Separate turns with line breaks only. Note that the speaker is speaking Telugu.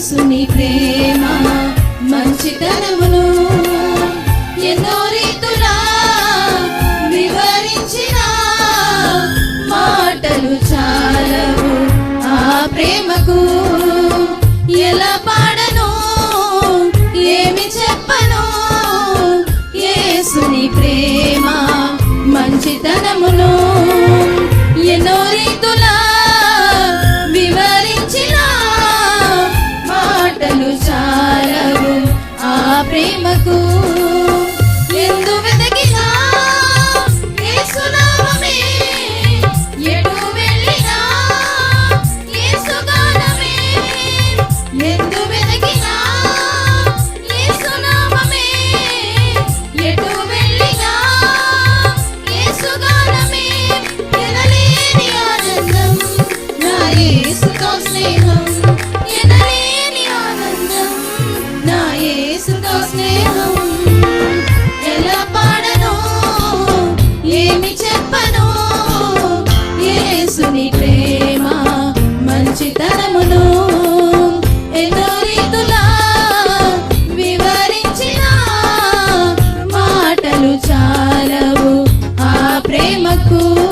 యేసుని ప్రేమ మంచితనమును ఎన్నో రీతులా వివరించిన మాటలు చాలవు ఆ ప్రేమకు. ఎలా పాడను, ఏమి చెప్పను, యేసుని ప్రేమ మంచితనమును